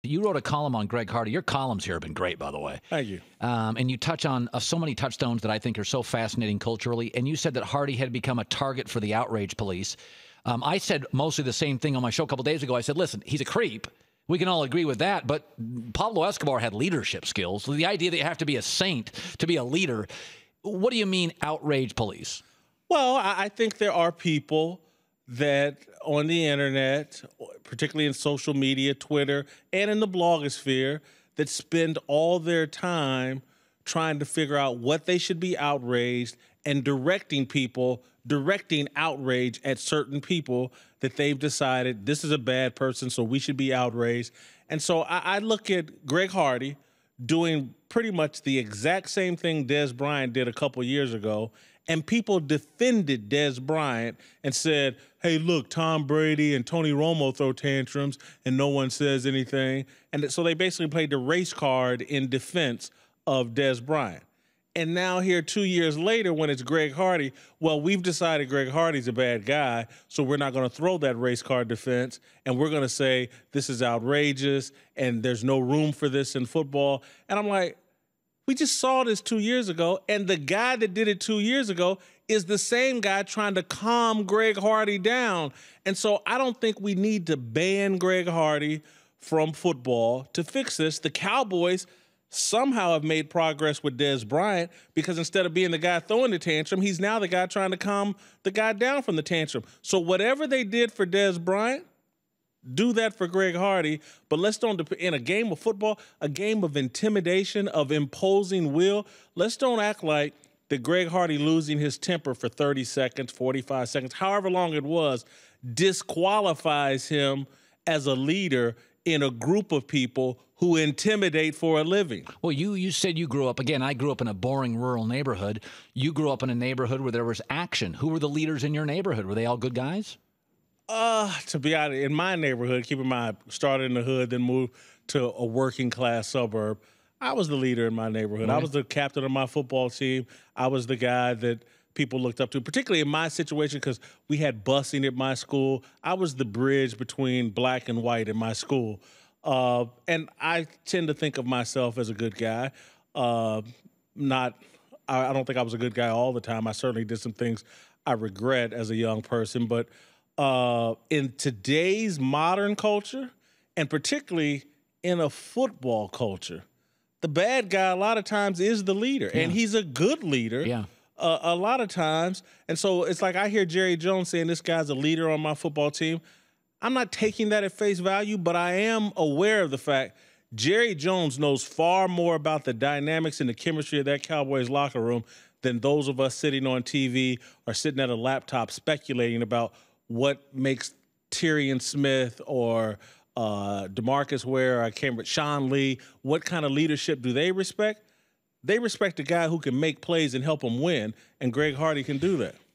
You wrote a column on Greg Hardy. Your columns here have been great, by the way. Thank you. And you touch on so many touchstones that I think are so fascinating culturally. And you said that Hardy had become a target for the outrage police. I said mostly the same thing on my show a couple days ago. I said, listen, he's a creep. We can all agree with that. But Pablo Escobar had leadership skills. So the idea that you have to be a saint to be a leader. What do you mean outrage police? Well, I think there are people that on the internet, particularly in social media, Twitter, and in the blogosphere, that spend all their time trying to figure out what they should be outraged and directing outrage at certain people that they've decided this is a bad person, so we should be outraged. And so I look at Greg Hardy doing pretty much the exact same thing Dez Bryant did a couple years ago, and people defended Dez Bryant and said, hey, look, Tom Brady and Tony Romo throw tantrums and no one says anything. And so they basically played the race card in defense of Dez Bryant. And now here 2 years later, when it's Greg Hardy, well, we've decided Greg Hardy's a bad guy, so we're not going to throw that race card defense, and we're going to say this is outrageous and there's no room for this in football. And I'm like, we just saw this 2 years ago, and the guy that did it 2 years ago is the same guy trying to calm Greg Hardy down. And so I don't think we need to ban Greg Hardy from football to fix this. The Cowboys somehow have made progress with Dez Bryant because instead of being the guy throwing the tantrum, he's now the guy trying to calm the guy down from the tantrum. So whatever they did for Dez Bryant, do that for Greg Hardy, but let's don't, in a game of football, a game of intimidation, of imposing will, let's don't act like that Greg Hardy losing his temper for 30 seconds, 45 seconds, however long it was, disqualifies him as a leader in a group of people who intimidate for a living. Well, you said you grew up, again, I grew up in a boring rural neighborhood. You grew up in a neighborhood where there was action. Who were the leaders in your neighborhood? Were they all good guys? To be honest, in my neighborhood, keep in mind, started in the hood, then moved to a working class suburb. I was the leader in my neighborhood. Right. I was the captain of my football team. I was the guy that people looked up to, particularly in my situation because we had busing at my school. I was the bridge between black and white in my school. And I tend to think of myself as a good guy. I don't think I was a good guy all the time. I certainly did some things I regret as a young person, but in today's modern culture, and particularly in a football culture, the bad guy a lot of times is the leader, and he's a good leader a lot of times. And so it's like I hear Jerry Jones saying this guy's a leader on my football team. I'm not taking that at face value, but I am aware of the fact Jerry Jones knows far more about the dynamics and the chemistry of that Cowboys locker room than those of us sitting on TV or sitting at a laptop speculating about what makes Tyrion Smith or DeMarcus Ware, I can't remember, Sean Lee, what kind of leadership do they respect? They respect a guy who can make plays and help them win, and Greg Hardy can do that.